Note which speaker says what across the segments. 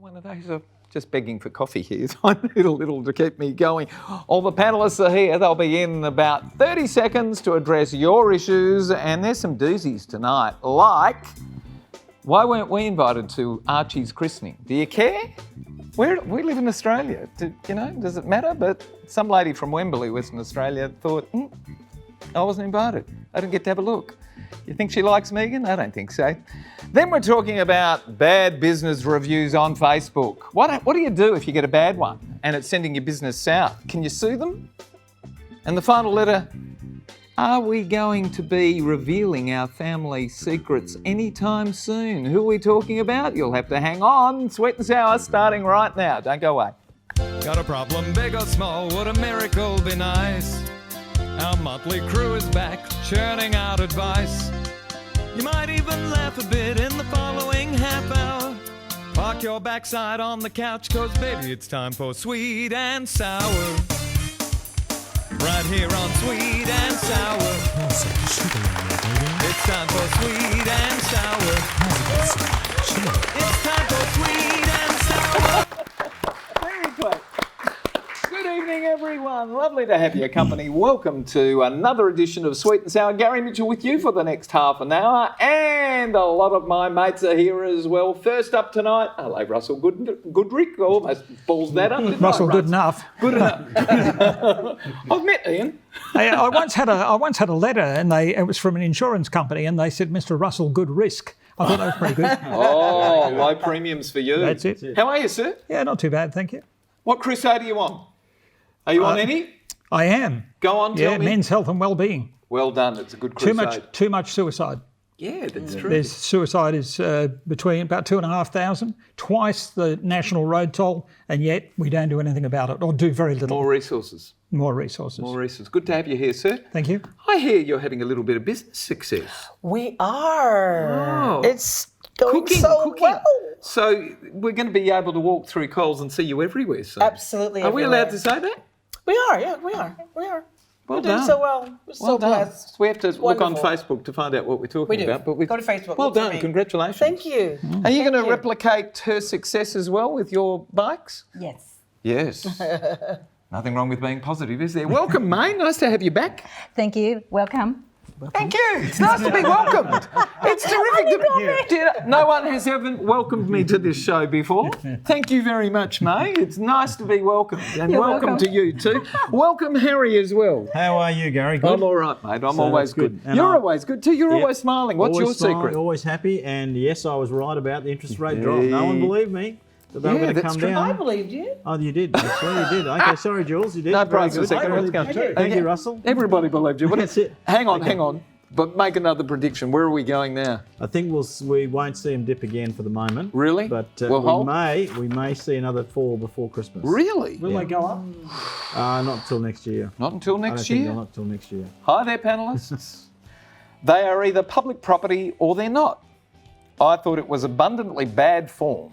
Speaker 1: One of those are just begging for coffee here. I need a little to keep me going. All the panellists are here. They'll be in about 30 seconds to address your issues. And there's some doozies tonight, like, why weren't we invited to Archie's christening? Do you care? We live in Australia. Does it matter? But some lady from Wembley, Western Australia, thought, I wasn't invited. I didn't get to have a look. You think she likes Megan? I don't think so. Then we're talking about bad business reviews on Facebook. What do you do if you get a bad one and it's sending your business south? Can you sue them? And the final letter, are we going to be revealing our family secrets anytime soon? Who are we talking about? You'll have to hang on. Sweet and Sour starting right now. Don't go away.
Speaker 2: Got a problem, big or small, would a miracle be nice? Our motley crew is back, churning out advice. You might even laugh a bit in the following half hour. Park your backside on the couch, cause baby it's time for Sweet and Sour. Right here on Sweet and Sour. It's time for Sweet and Sour. It's time for Sweet and Sour.
Speaker 1: Very good. Good evening, everyone. Lovely to have your company. Welcome to another edition of Sweet and Sour. Gary Mitchell with you for the next half an hour, and a lot of my mates are here as well. First up tonight, hello, Russell Goodrick. Almost balls that up.
Speaker 3: Russell, good enough.
Speaker 1: Good enough. I've met Ian.
Speaker 3: I once had a letter, and it was from an insurance company, and they said, Mr. Russell, good risk. I thought that was pretty good.
Speaker 1: Oh, low premiums for you.
Speaker 3: That's it.
Speaker 1: How are you, sir?
Speaker 3: Yeah, not too bad, thank you.
Speaker 1: What crusade are you on? Are you on any?
Speaker 3: I am.
Speaker 1: Go on, tell me.
Speaker 3: Men's health and well-being.
Speaker 1: Well done. It's a good crusade.
Speaker 3: Too much suicide.
Speaker 1: Yeah, that's true.
Speaker 3: There's suicide is between about 2,500, twice the national road toll, and yet we don't do anything about it, or do very little.
Speaker 1: More resources.
Speaker 3: More resources.
Speaker 1: More resources. Good to have you here, sir.
Speaker 3: Thank you.
Speaker 1: I hear you're having a little bit of business success.
Speaker 4: We are.
Speaker 1: Oh.
Speaker 4: It's going so well.
Speaker 1: So we're going to be able to walk through Coles and see you everywhere. So.
Speaker 4: Absolutely.
Speaker 1: Are we allowed to say that?
Speaker 4: We are, yeah, we are.
Speaker 1: Well
Speaker 4: We're
Speaker 1: done.
Speaker 4: doing so well. We're so blessed.
Speaker 1: We have to look on
Speaker 4: Wonderful.
Speaker 1: Facebook to find out what we're talking about. But
Speaker 4: Go to Facebook.
Speaker 1: Well
Speaker 4: look for
Speaker 1: done.
Speaker 4: me.
Speaker 1: Congratulations.
Speaker 4: Thank you.
Speaker 1: Are you going to
Speaker 4: you.
Speaker 1: replicate her success as well with your bikes?
Speaker 5: Yes.
Speaker 1: Yes. Nothing wrong with being positive, is there? Welcome, May. Nice to have you back.
Speaker 5: Thank you. Welcome.
Speaker 1: Thank you. It's nice to be welcomed. It's terrific. No one has ever welcomed me to this show before. Thank you very much, May. It's nice to be welcomed. And
Speaker 5: You're
Speaker 1: welcome
Speaker 5: welcome.
Speaker 1: to you too. Welcome, Harry, as well.
Speaker 6: How are you, Gary? Good?
Speaker 1: I'm all right, mate. I'm always good.
Speaker 6: And
Speaker 1: You're always good too. You're always smiling. What's
Speaker 6: always
Speaker 1: your
Speaker 6: smiling,
Speaker 1: secret?
Speaker 6: Always happy. And yes, I was right about the interest rate drop. No one believed me. That they were going to
Speaker 1: that's
Speaker 6: come
Speaker 1: true.
Speaker 4: I
Speaker 6: down.
Speaker 4: believed you.
Speaker 6: Oh, you did. Actually, you did. Okay, sorry, Jules. You did.
Speaker 1: No
Speaker 6: Very
Speaker 1: prize for a
Speaker 6: good.
Speaker 1: second. Let's go.
Speaker 6: Thank you, Russell.
Speaker 1: Everybody believed you.
Speaker 6: That's it.
Speaker 1: Hang on. But make another prediction. Where are we going now?
Speaker 6: I think we won't see him dip again for the moment.
Speaker 1: Really?
Speaker 6: But
Speaker 1: We'll hold?
Speaker 6: we may see another fall before Christmas.
Speaker 1: Really?
Speaker 3: Will they go up?
Speaker 6: Not till next year.
Speaker 1: Not until
Speaker 6: I don't
Speaker 1: next
Speaker 6: think
Speaker 1: year?
Speaker 6: not till next year.
Speaker 1: Hi there, panellists. They are either public property or they're not. I thought it was abundantly bad form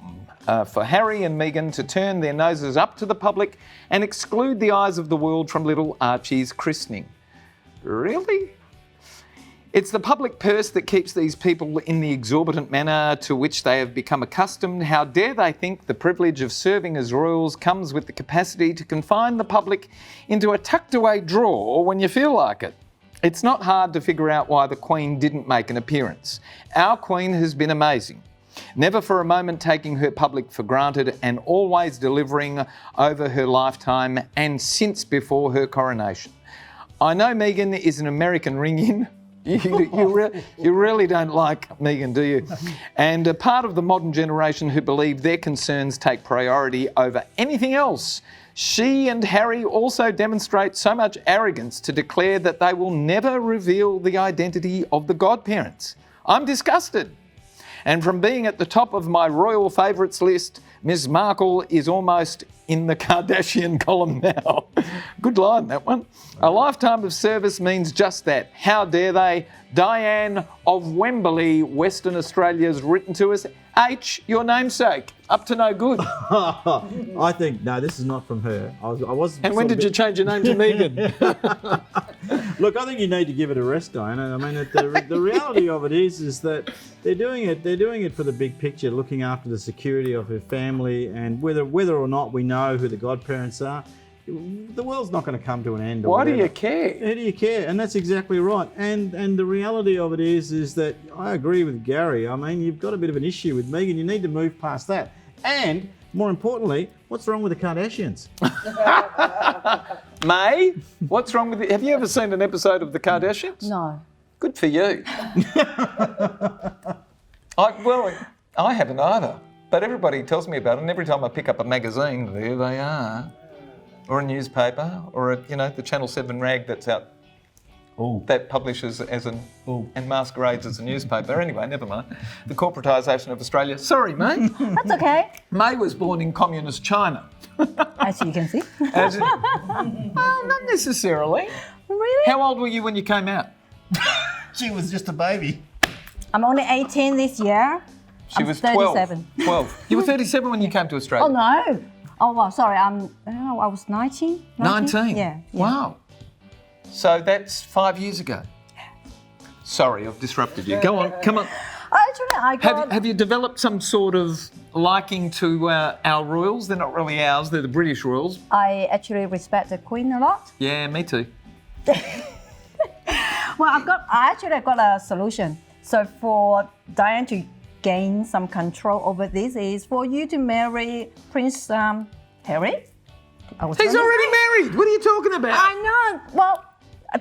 Speaker 1: for Harry and Meghan to turn their noses up to the public and exclude the eyes of the world from little Archie's christening. Really? It's the public purse that keeps these people in the exorbitant manner to which they have become accustomed. How dare they think the privilege of serving as royals comes with the capacity to confine the public into a tucked-away drawer when you feel like it? It's not hard to figure out why the Queen didn't make an appearance. Our Queen has been amazing, never for a moment taking her public for granted and always delivering over her lifetime and since before her coronation. I know Meghan is an American ring-in. You really don't like Meghan, do you? And a part of the modern generation who believe their concerns take priority over anything else. She and Harry also demonstrate so much arrogance to declare that they will never reveal the identity of the godparents. I'm disgusted. And from being at the top of my royal favourites list, Ms Markle is almost in the Kardashian column now. Good line, that one. A lifetime of service means just that. How dare they? Diane of Wembley, Western Australia's written to us. H, your namesake. Up to no good.
Speaker 6: I think, no, this is not from her. I was.
Speaker 1: And when did you change your name to Megan?
Speaker 6: Look, I think you need to give it a rest, Diana. I mean, the reality of it is that they're doing it for the big picture, looking after the security of her family, and whether or not we know who the godparents are, the world's not going to come to an end.
Speaker 1: Why do you care?
Speaker 6: Who do you care? And that's exactly right. And the reality of it is that I agree with Gary. I mean, you've got a bit of an issue with Megan. You need to move past that. And more importantly, what's wrong with the Kardashians?
Speaker 1: May, what's wrong with it? Have you ever seen an episode of the Kardashians?
Speaker 5: No.
Speaker 1: Good for you. I haven't either. But everybody tells me about it, and every time I pick up a magazine, there they are. Or a newspaper, or the Channel 7 rag that's out.
Speaker 6: Oh.
Speaker 1: That publishes and masquerades as a newspaper. Anyway, never mind. The corporatisation of Australia. Sorry, May.
Speaker 5: That's okay.
Speaker 1: May was born in communist China.
Speaker 5: As you can see.
Speaker 1: Well, not necessarily.
Speaker 5: Really?
Speaker 1: How old were you when you came out?
Speaker 6: She was just a baby.
Speaker 5: I'm only 18 this year.
Speaker 1: She
Speaker 5: I'm
Speaker 1: was
Speaker 5: 37.
Speaker 1: 12. You were 37 when you came to Australia?
Speaker 5: Oh, no. Oh, well, sorry. I was 19.
Speaker 1: 19?
Speaker 5: Yeah.
Speaker 1: Wow. So that's 5 years ago. Sorry, I've disrupted you. Go on, come on.
Speaker 5: Actually, I got...
Speaker 1: Have you developed some sort of liking to our royals? They're not really ours, they're the British royals.
Speaker 5: I actually respect the Queen a lot.
Speaker 1: Yeah, me too.
Speaker 5: Well, I got a solution. So for Diane to gain some control over this is for you to marry Prince Harry.
Speaker 1: He's already married. What are you talking about?
Speaker 5: I know. Well,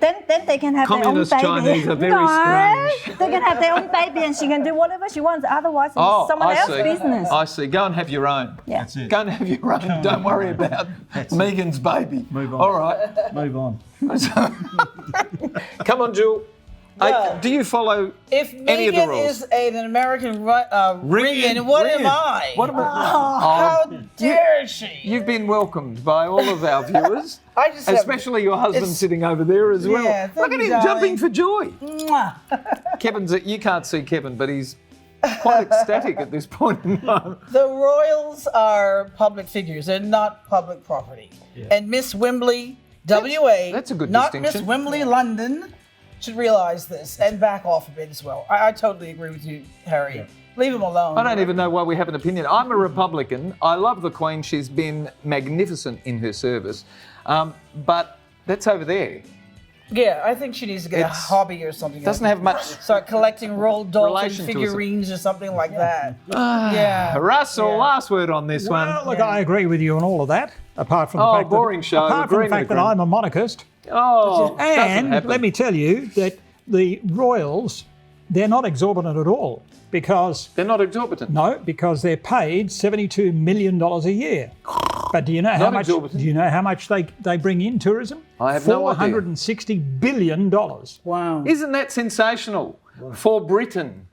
Speaker 5: then they can have
Speaker 1: Communist
Speaker 5: their own baby.
Speaker 1: Chinese are very strange.
Speaker 5: They can have their own baby and she can do whatever she wants. Otherwise, it's someone else's business.
Speaker 1: I see. Go and have your own.
Speaker 5: Yeah.
Speaker 6: That's it.
Speaker 1: Go and have your own. Don't worry about Megan's baby.
Speaker 6: Move on.
Speaker 1: All right.
Speaker 6: Move on.
Speaker 1: Come on, Jewel.
Speaker 4: Well,
Speaker 1: do you follow
Speaker 4: If
Speaker 1: any of the
Speaker 4: Megan
Speaker 1: rules?
Speaker 4: is an American Regan, what am I?
Speaker 1: What am I?
Speaker 4: How dare she?
Speaker 1: You've been welcomed by all of our viewers,
Speaker 4: I just have-
Speaker 1: especially your husband
Speaker 4: it's-
Speaker 1: sitting over there as well.
Speaker 4: Yeah, thank
Speaker 1: Look at
Speaker 4: you,
Speaker 1: him
Speaker 4: darling.
Speaker 1: jumping for joy.
Speaker 4: Mwah.
Speaker 1: You can't see Kevin, but he's quite ecstatic at this point in time.
Speaker 4: The royals are public figures. They're not public property. And Miss Wembley, WA,
Speaker 1: that's a good
Speaker 4: not
Speaker 1: distinction.
Speaker 4: Miss Wembley, London, should realise this and back off a bit as well. I totally agree with you, Harry. Yeah. Leave him alone.
Speaker 1: I don't even know why we have an opinion. I'm a Republican. I love the Queen. She's been magnificent in her service. But that's over there.
Speaker 4: Yeah, I think she needs to get a hobby or something.
Speaker 1: Doesn't have much
Speaker 4: Start collecting Roald Dahl
Speaker 1: relation to us.
Speaker 4: figurines or something like that. Yeah.
Speaker 1: Russell,
Speaker 4: Yeah.
Speaker 1: last word on this one.
Speaker 3: Well, look, I agree with you on all of that. Apart from the fact
Speaker 1: boring show.
Speaker 3: Apart from the
Speaker 1: Agreeing
Speaker 3: fact
Speaker 1: with
Speaker 3: that I'm a monarchist.
Speaker 1: Oh, doesn't
Speaker 3: And
Speaker 1: happen.
Speaker 3: let me tell you that the royals, they're not exorbitant at all because
Speaker 1: They're not exorbitant.
Speaker 3: because they're paid $72 million a year. But do you know how
Speaker 1: Not
Speaker 3: much?
Speaker 1: exorbitant.
Speaker 3: Do you know how much they bring in tourism?
Speaker 1: I have no idea.
Speaker 3: $460 billion.
Speaker 4: Wow.
Speaker 1: Isn't that sensational for Britain?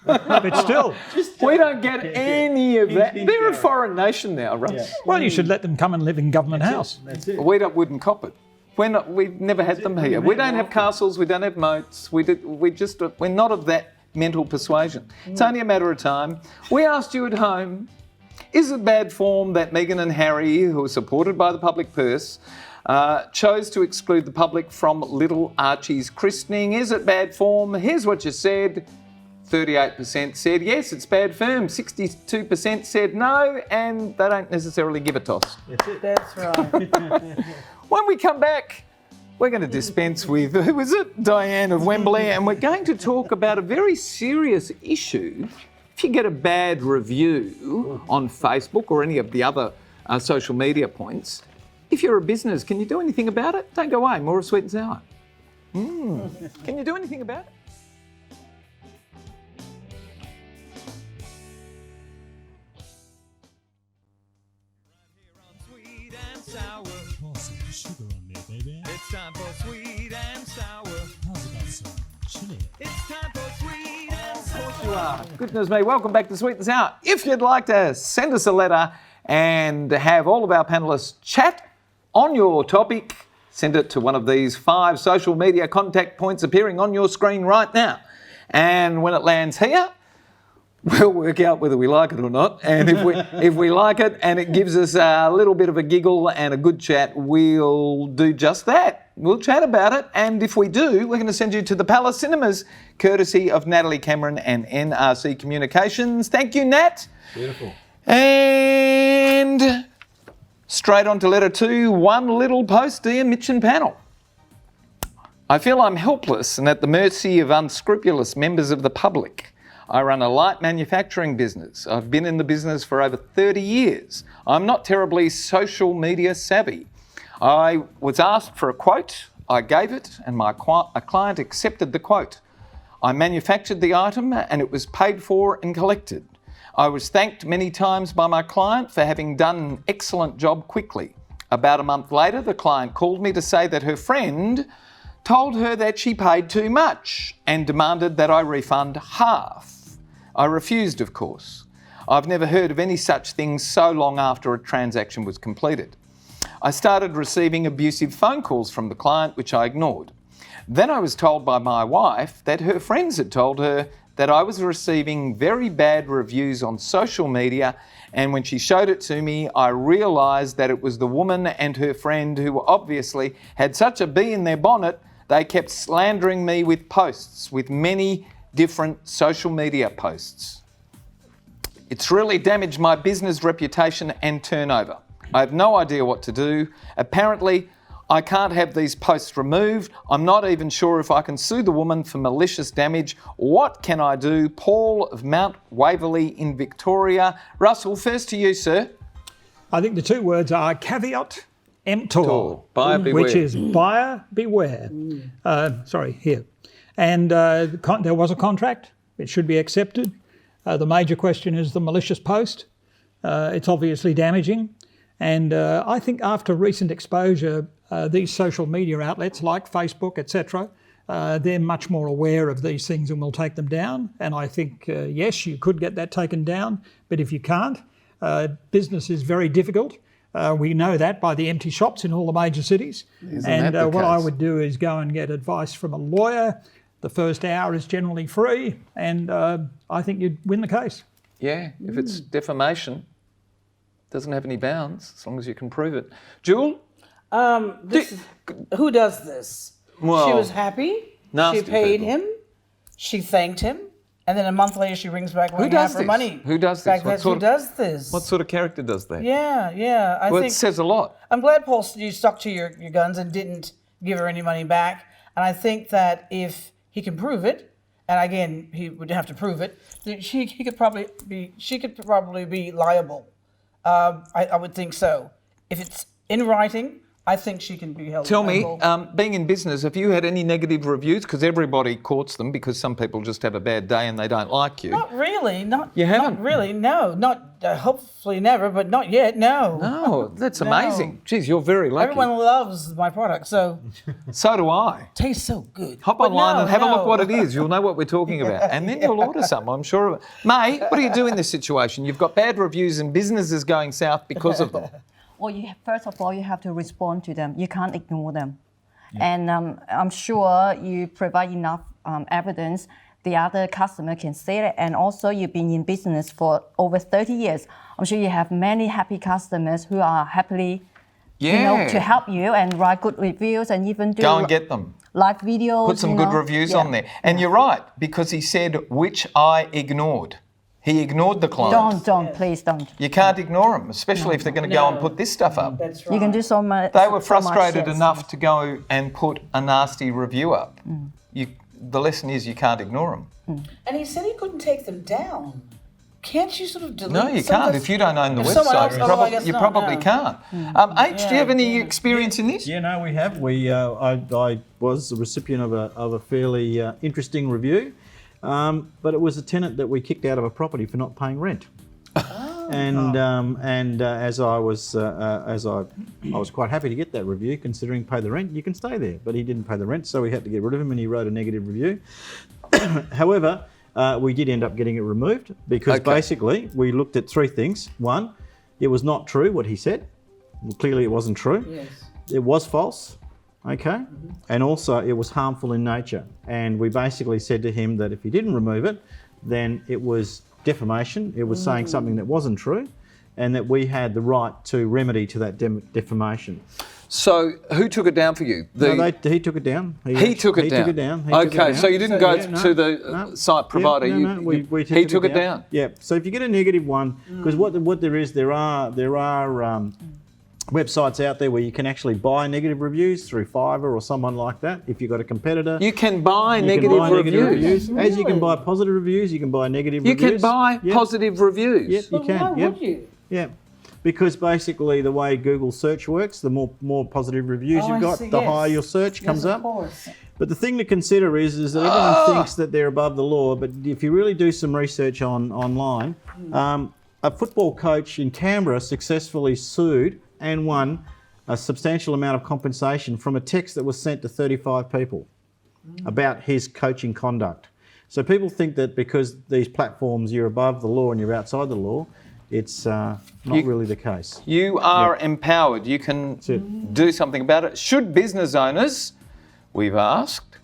Speaker 3: But still,
Speaker 1: We don't get any of that. They're a foreign nation now, Russ.
Speaker 3: well, you should let them come and live in Government House.
Speaker 6: That's it.
Speaker 1: We wouldn't cop it. We've never had them here. We don't have castles. We don't have moats. We're not of that mental persuasion. It's only a matter of time. We asked you at home, is it bad form that Meghan and Harry, who are supported by the public purse, chose to exclude the public from little Archie's christening? Is it bad form? Here's what you said. 38% said yes, it's bad form. 62% said no, and they don't necessarily give a toss.
Speaker 4: That's right.
Speaker 1: When we come back, we're going to dispense with, who was it? Diane of Wembley, and we're going to talk about a very serious issue. If you get a bad review on Facebook or any of the other social media points, if you're a business, can you do anything about it? Don't go away, more of Sweet and Sour. Can you do anything about it?
Speaker 2: Sweet and sour.
Speaker 7: Pour some sugar on there, baby.
Speaker 2: It's time for sweet and sour.
Speaker 7: How's about some chili?
Speaker 2: It's time for sweet and sour.
Speaker 1: Goodness me, welcome back to Sweet and Sour. If you'd like to send us a letter and have all of our panellists chat on your topic, send it to one of these 5 social media contact points appearing on your screen right now. And when it lands here, we'll work out whether we like it or not. And if we like it and it gives us a little bit of a giggle and a good chat, we'll do just that. We'll chat about it. And if we do, we're going to send you to the Palace Cinemas, courtesy of Natalie Cameron and NRC Communications. Thank you, Nat.
Speaker 6: Beautiful.
Speaker 1: And straight on to letter 2, one little post, dear Mitch and panel. I feel I'm helpless and at the mercy of unscrupulous members of the public. I run a light manufacturing business. I've been in the business for over 30 years. I'm not terribly social media savvy. I was asked for a quote, I gave it, and a client accepted the quote. I manufactured the item and it was paid for and collected. I was thanked many times by my client for having done an excellent job quickly. About a month later, the client called me to say that her friend told her that she paid too much and demanded that I refund half. I refused, of course. I've never heard of any such thing so long after a transaction was completed. I started receiving abusive phone calls from the client, which I ignored. Then I was told by my wife that her friends had told her that I was receiving very bad reviews on social media, and when she showed it to me, I realised that it was the woman and her friend who obviously had such a bee in their bonnet. They kept slandering me with posts, with many different social media posts. It's really damaged my business reputation and turnover. I have no idea what to do. Apparently, I can't have these posts removed. I'm not even sure if I can sue the woman for malicious damage. What can I do? Paul of Mount Waverley in Victoria. Russell, first to you, sir.
Speaker 3: I think the 2 words are caveat emptor,
Speaker 1: Buyer beware.
Speaker 3: which is buyer beware. Here. And there was a contract. It should be accepted. The major question is the malicious post. It's obviously damaging. And I think after recent exposure, these social media outlets like Facebook, etc., they're much more aware of these things and will take them down. And I think, yes, you could get that taken down. But if you can't, business is very difficult. We know that by the empty shops in all the major cities.
Speaker 1: Isn't that the
Speaker 3: what I
Speaker 1: case?
Speaker 3: would do is go and get advice from a lawyer. The first hour is generally free, and I think you'd win the case.
Speaker 1: Yeah, if it's defamation, doesn't have any bounds, as long as you can prove it. Jewel?
Speaker 4: Who does this?
Speaker 1: Well,
Speaker 4: she was happy.
Speaker 1: nasty
Speaker 4: She paid
Speaker 1: people.
Speaker 4: him. She thanked him. And then a month later, she rings back
Speaker 1: Who
Speaker 4: wanting
Speaker 1: does
Speaker 4: half her
Speaker 1: this?
Speaker 4: money.
Speaker 1: Who does this?
Speaker 4: Back
Speaker 1: What
Speaker 4: that's
Speaker 1: sort
Speaker 4: who
Speaker 1: of-
Speaker 4: does this.
Speaker 1: What sort of character does that?
Speaker 4: Yeah. I
Speaker 1: Well,
Speaker 4: think
Speaker 1: it says a lot.
Speaker 4: I'm glad, Paul, you stuck to your guns and didn't give her any money back. And I think that if he can prove it, and again, he would have to prove it, that she could probably be liable. I would think so. If it's in writing, I think she can be held
Speaker 1: Tell me,
Speaker 4: liable.
Speaker 1: being in business, have you had any negative reviews? Because everybody courts them because some people just have a bad day and they don't like you.
Speaker 4: Not really.
Speaker 1: You haven't?
Speaker 4: Not really. No. Not hopefully never, but not yet. No.
Speaker 1: Oh, that's
Speaker 4: No.
Speaker 1: amazing. Geez, you're very lucky.
Speaker 4: Everyone loves my product, so
Speaker 1: So do I.
Speaker 4: tastes so good.
Speaker 1: Hop
Speaker 4: But
Speaker 1: online
Speaker 4: no,
Speaker 1: and have a look
Speaker 4: no.
Speaker 1: what it is. You'll know what we're talking about. And then you'll order some, I'm sure of it. May, what do you do in this situation? You've got bad reviews and businesses going south because of them.
Speaker 5: Well, first of all, you have to respond to them. You can't ignore them. And I'm sure you provide enough evidence, the other customer can see it. And also, you've been in business for over 30 years. I'm sure you have many happy customers who are happily, to help you and write good reviews and even do
Speaker 1: Go and get them.
Speaker 5: live videos.
Speaker 1: Put some good reviews on there. And you're right, because he said, which I ignored. He ignored the client.
Speaker 5: Please don't.
Speaker 1: You can't ignore them, especially if they're going to go and put this stuff up.
Speaker 4: That's right.
Speaker 5: You can do so much.
Speaker 1: They were
Speaker 5: so much,
Speaker 1: frustrated
Speaker 5: yes.
Speaker 1: enough to go and put a nasty review up. The lesson is you can't ignore them.
Speaker 4: And he said he couldn't take them down. Can't you sort of delete?
Speaker 1: No, you can't. If you don't own the
Speaker 4: If someone
Speaker 1: website,
Speaker 4: else-
Speaker 1: you,
Speaker 4: oh, I guess
Speaker 1: you
Speaker 4: not,
Speaker 1: probably
Speaker 4: no.
Speaker 1: can't. H, do you have any experience in this?
Speaker 6: Yeah, no, we have. I was the recipient of a fairly interesting review, but it was a tenant that we kicked out of a property for not paying rent. And as I was quite happy to get that review, considering pay the rent, you can stay there. But he didn't pay the rent, so we had to get rid of him, and he wrote a negative review. However, we did end up getting it removed because basically we looked at three things. One, it was not true what he said. Well, clearly, it wasn't true.
Speaker 4: Yes.
Speaker 6: It was false. Okay, and also it was harmful in nature. And we basically said to him that if he didn't remove it, then it was defamation. It was saying something that wasn't true, and that we had the right to remedy to that defamation.
Speaker 1: So who took it down for you?
Speaker 6: He took it down.
Speaker 1: He took it down. Okay, so you didn't go to the site provider.
Speaker 6: He
Speaker 1: took it down.
Speaker 6: Yeah. So if you get a negative one, because what there is, there are websites out there where you can actually buy negative reviews through Fiverr or someone like that. If you've got a competitor,
Speaker 1: You can buy negative reviews.
Speaker 6: As you can buy positive reviews, you can buy negative
Speaker 1: You
Speaker 6: reviews.
Speaker 1: can buy positive reviews.
Speaker 6: Yep, you can.
Speaker 4: Why
Speaker 6: Yep.
Speaker 4: would you?
Speaker 6: Yeah, because basically the way Google search works, the more positive reviews
Speaker 4: Oh,
Speaker 6: you've
Speaker 4: I
Speaker 6: got,
Speaker 4: see,
Speaker 6: the
Speaker 4: yes.
Speaker 6: higher your search comes
Speaker 4: Yes,
Speaker 6: up.
Speaker 4: of course.
Speaker 6: But the thing to consider is that everyone thinks that they're above the law, but if you really do some research online, a football coach in Canberra successfully sued and won a substantial amount of compensation from a text that was sent to 35 people about his coaching conduct. So people think that because these platforms, you're above the law and you're outside the law, it's not really the case.
Speaker 1: You are empowered. You can do something about it. Should business owners, we've asked,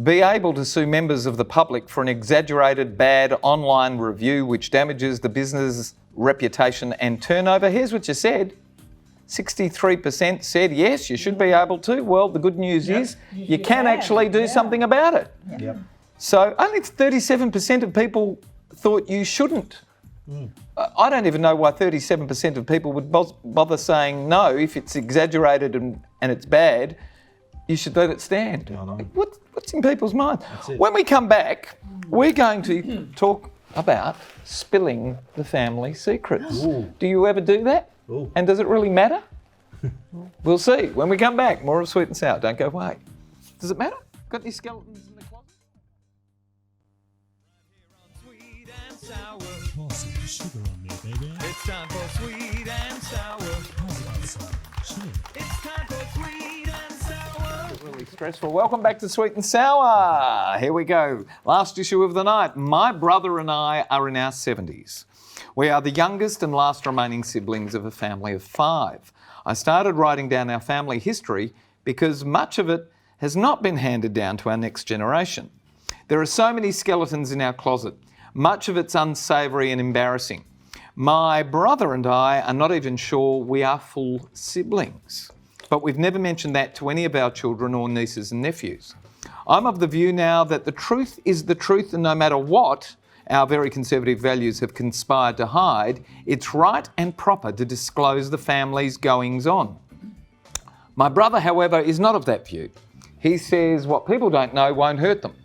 Speaker 1: be able to sue members of the public for an exaggerated bad online review which damages the business reputation and turnover? Here's what you said. 63% said yes, you should be able to. Well, the good news is you can actually do something about it.
Speaker 6: Yep.
Speaker 1: So only 37% of people thought you shouldn't. I don't even know why 37% of people would bother saying no. If it's exaggerated and it's bad, you should let it stand. What's in people's minds? When we come back, we're going to talk about spilling the family secrets. Do you ever do that? And does it really matter? We'll see. When we come back, more of Sweet and Sour. Don't go away. Does it matter? Got any skeletons in the closet?
Speaker 2: Sweet and sour.
Speaker 7: Pour some sugar on me, baby.
Speaker 2: It's time for sweet and sour.
Speaker 7: How's about some chili?
Speaker 2: It's time for sweet and sour.
Speaker 1: Really stressful. Welcome back to Sweet and Sour. Here we go. Last issue of the night. My brother and I are in our 70s. We are the youngest and last remaining siblings of a family of 5. I started writing down our family history because much of it has not been handed down to our next generation. There are so many skeletons in our closet. Much of it's unsavoury and embarrassing. My brother and I are not even sure we are full siblings, but we've never mentioned that to any of our children or nieces and nephews. I'm of the view now that the truth is the truth, and no matter what our very conservative values have conspired to hide, it's right and proper to disclose the family's goings-on. My brother, however, is not of that view. He says what people don't know won't hurt them.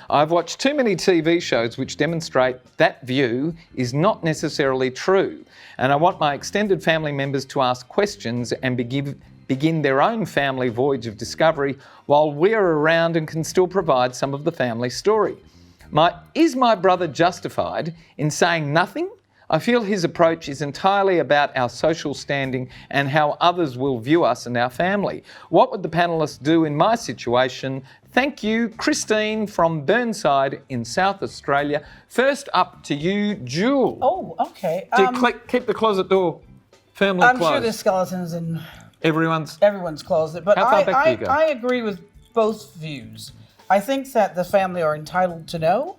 Speaker 1: I've watched too many TV shows which demonstrate that view is not necessarily true, and I want my extended family members to ask questions and begin their own family voyage of discovery while we're around and can still provide some of the family story. Is my brother justified in saying nothing? I feel his approach is entirely about our social standing and how others will view us and our family. What would the panellists do in my situation? Thank you, Christine from Burnside in South Australia. First up to you, Jewel.
Speaker 4: Oh, okay.
Speaker 1: Keep the closet door firmly
Speaker 4: I'm
Speaker 1: closed.
Speaker 4: sure there's skeletons in
Speaker 1: Everyone's
Speaker 4: closet, but
Speaker 1: How far back do you go?
Speaker 4: I agree with both views. I think that the family are entitled to know.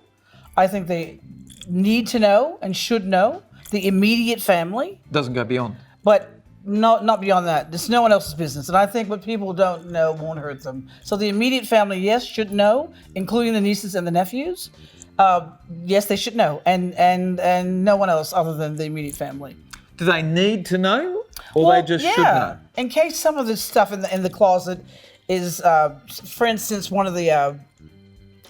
Speaker 4: I think they need to know and should know, the immediate family,
Speaker 1: doesn't go beyond.
Speaker 4: but not beyond that. It's no one else's business. And I think what people don't know won't hurt them. So the immediate family, yes, should know, including the nieces and the nephews. Yes, they should know, and no one else other than the immediate family.
Speaker 1: Do they need to know, or they just should know?
Speaker 4: In case some of this stuff in the closet is, for instance, one of the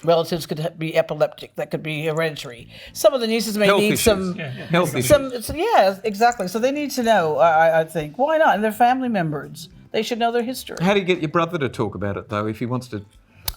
Speaker 4: relatives could be epileptic. That could be hereditary. Some of the nieces may
Speaker 1: Health
Speaker 4: need
Speaker 1: issues.
Speaker 4: some.
Speaker 1: Health issues.
Speaker 4: Yeah, exactly. So they need to know. I think. Why not? And they're family members. They should know their history.
Speaker 1: How do you get your brother to talk about it, though, if he wants to?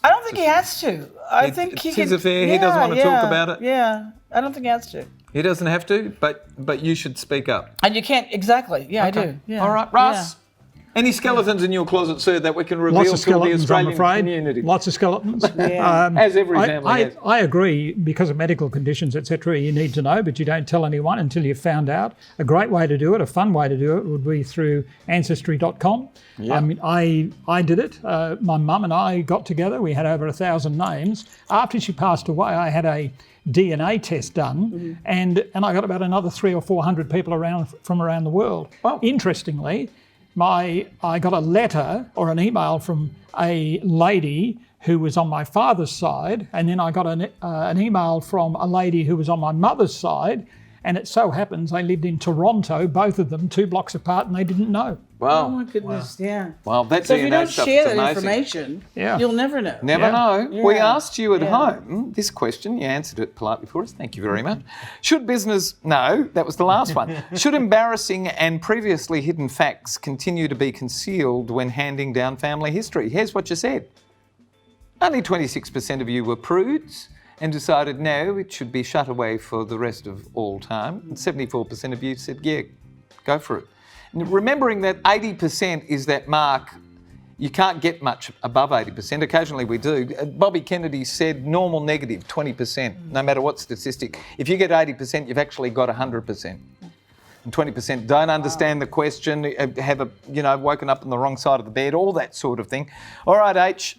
Speaker 4: I don't think he has to. I think
Speaker 1: it's
Speaker 4: he
Speaker 1: his
Speaker 4: can.
Speaker 1: affair. He doesn't want to talk about it.
Speaker 4: Yeah, I don't think he has to.
Speaker 1: He doesn't have to, but you should speak up.
Speaker 4: And you can't exactly. Yeah, I do. Yeah.
Speaker 1: All right, Russ.
Speaker 4: Yeah.
Speaker 1: Any skeletons in your closet, sir, that we can reveal
Speaker 3: Lots of
Speaker 1: to the
Speaker 3: skeletons, I'm
Speaker 1: Australian
Speaker 3: afraid.
Speaker 1: community?
Speaker 3: Lots of skeletons.
Speaker 1: As every family has.
Speaker 3: I agree, because of medical conditions, etc., you need to know, but you don't tell anyone until you've found out. A great way to do it, a fun way to do it, would be through Ancestry.com. I mean, I did it. My mum and I got together. We had over 1,000 names. After she passed away, I had a DNA test done, and I got about another 300 or 400 people from around the world.
Speaker 1: Wow.
Speaker 3: Interestingly, I got a letter or an email from a lady who was on my father's side, and then I got an email from a lady who was on my mother's side, and it so happens they lived in Toronto, both of them 2 blocks apart, and they didn't know.
Speaker 1: Wow.
Speaker 4: Oh my goodness, yeah.
Speaker 1: Well, that
Speaker 4: So if you
Speaker 1: DNA
Speaker 4: don't
Speaker 1: stuff
Speaker 4: share
Speaker 1: is
Speaker 4: that
Speaker 1: amazing.
Speaker 4: information,
Speaker 3: Yeah.
Speaker 4: you'll never know.
Speaker 1: Never know. We
Speaker 4: Yeah.
Speaker 1: asked you at home this question. You answered it politely for us. Thank you very much. Should business... No, that was the last one. Should embarrassing and previously hidden facts continue to be concealed when handing down family history? Here's what you said. Only 26% of you were prudes and decided no, it should be shut away for the rest of all time. And 74% of you said, yeah, go for it. And remembering that 80% is that mark, you can't get much above 80%. Occasionally we do. Bobby Kennedy said normal negative, 20%, no matter what statistic. If you get 80%, you've actually got 100%. And 20% don't understand the question, have woken up on the wrong side of the bed, all that sort of thing. All right, H.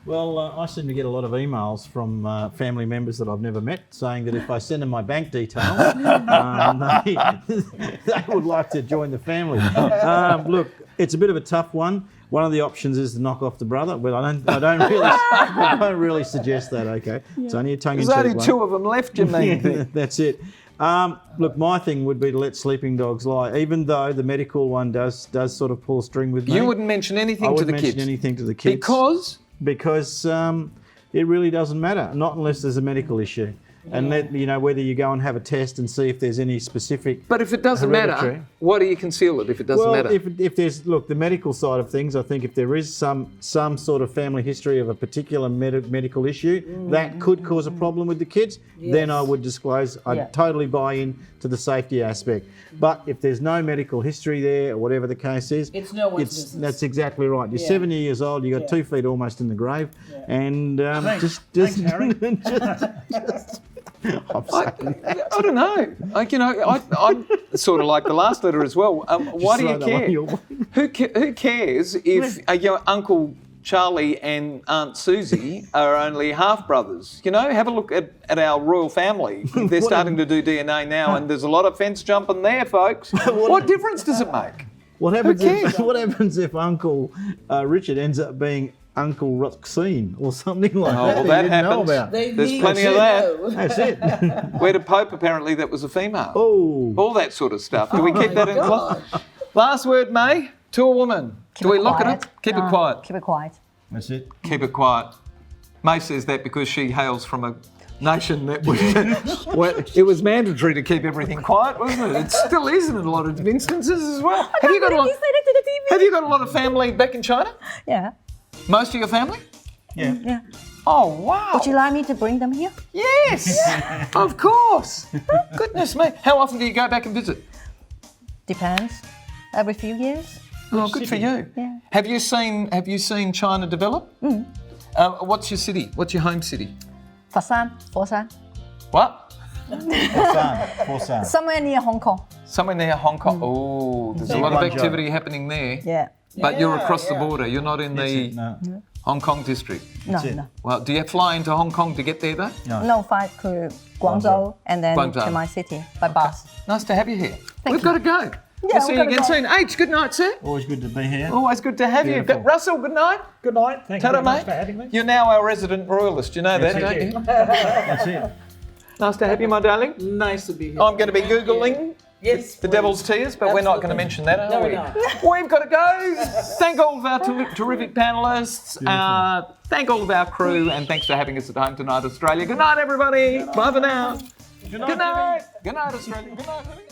Speaker 6: Well, I seem to get a lot of emails from family members that I've never met saying that if I send them my bank details, they would like to join the family. Look, it's a bit of a tough one. One of the options is to knock off the brother, but I don't really suggest that. Okay, it's only a tongue-in-cheek
Speaker 1: There's only
Speaker 6: one.
Speaker 1: 2 of them left, you mean?
Speaker 6: That's it. Look, my thing would be to let sleeping dogs lie, even though the medical one does sort of pull a string with me.
Speaker 1: You wouldn't mention anything
Speaker 6: I
Speaker 1: to the
Speaker 6: wouldn't mention
Speaker 1: kids?
Speaker 6: anything to the kids. Because it really doesn't matter, not unless there's a medical issue. And whether you go and have a test and see if there's any specific.
Speaker 1: But if it doesn't
Speaker 6: hereditary.
Speaker 1: matter, why do you conceal it if it doesn't matter?
Speaker 6: If there's the medical side of things, I think if there is some sort of family history of a particular medical issue that could cause a problem with the kids, then I would disclose. I'd totally buy in to the safety aspect. But if there's no medical history there or whatever the case is,
Speaker 4: It's no one's business.
Speaker 6: That's exactly right. You're 70 years old. You got 2 feet almost in the grave, and
Speaker 3: Thanks, Harry.
Speaker 1: I don't know. I'm sort of like the last letter as well. Why do you
Speaker 6: throw that one
Speaker 1: care?
Speaker 6: your way.
Speaker 1: Who cares if your Uncle Charlie and Aunt Susie are only half brothers? Have a look at our royal family. They're starting to do DNA now, and there's a lot of fence jumping there, folks. What difference does it make?
Speaker 6: What happens
Speaker 1: cares?
Speaker 6: what happens if Uncle Richard ends up being Uncle Roxine or something like that?
Speaker 1: well,
Speaker 6: you
Speaker 1: that
Speaker 6: didn't know
Speaker 1: happens.
Speaker 6: about?
Speaker 1: There's plenty of that.
Speaker 6: That's it.
Speaker 1: We had a Pope, apparently, that was a female.
Speaker 6: Oh,
Speaker 1: All that sort of stuff. Do we keep that in closet? Last word, May, to a woman. Do we look at it? Keep it quiet.
Speaker 5: Keep it quiet.
Speaker 6: that's it.
Speaker 1: Keep it quiet. May says that because she hails from a nation that was, well, it was mandatory to keep everything quiet, wasn't it? It still is in a lot of instances as well. Have you got a lot of family back in China?
Speaker 5: Yeah.
Speaker 1: Most of your family?
Speaker 5: Yeah.
Speaker 1: Oh, wow.
Speaker 5: Would you like me to bring them here?
Speaker 1: Yes, of course. Goodness me. How often do you go back and visit?
Speaker 5: Depends. Every few years.
Speaker 1: Oh, good for you.
Speaker 5: Yeah.
Speaker 1: Have you seen China develop? What's your city? What's your home city?
Speaker 5: Foshan.
Speaker 1: What?
Speaker 6: Forsan.
Speaker 5: Somewhere near Hong Kong.
Speaker 1: Somewhere near Hong Kong. Oh, there's a lot of
Speaker 6: Guangzhou.
Speaker 1: activity happening there.
Speaker 5: Yeah.
Speaker 1: But you're across the border. You're not in the
Speaker 6: No.
Speaker 1: Hong Kong district.
Speaker 5: No,
Speaker 6: it.
Speaker 5: no.
Speaker 1: Well, do you fly into Hong Kong to get there though?
Speaker 5: No, fly to Guangzhou and then
Speaker 1: Guangzhou.
Speaker 5: to my city by bus.
Speaker 1: Nice to have you here.
Speaker 5: Thank
Speaker 1: We've
Speaker 5: you.
Speaker 1: got to go.
Speaker 5: Yeah,
Speaker 1: We'll see
Speaker 5: we've
Speaker 1: you
Speaker 5: gotta
Speaker 1: again
Speaker 5: go.
Speaker 1: soon. H, good night, sir.
Speaker 6: Always good to be here.
Speaker 1: Always good to have
Speaker 6: Beautiful.
Speaker 1: you. Russell, good night.
Speaker 3: Good night. Thank you
Speaker 1: Ta-da,
Speaker 3: very much
Speaker 1: mate.
Speaker 3: for having me.
Speaker 1: You're now our resident royalist. You know that,
Speaker 3: Thank
Speaker 1: don't
Speaker 3: you.
Speaker 1: you?
Speaker 6: That's it.
Speaker 1: Nice to have you, my darling.
Speaker 4: Nice to be here.
Speaker 1: I'm going to be Googling
Speaker 4: Yes.
Speaker 1: the Devil's Tears, but we're not going to mention that, are
Speaker 4: No,
Speaker 1: we?
Speaker 4: we're not.
Speaker 1: We've got to go. Thank all of our terrific panellists. Thank all of our crew, and thanks for having us at home tonight, Australia. Good night, everybody. Bye for now. Good night. Good night, Australia. Good night, honey.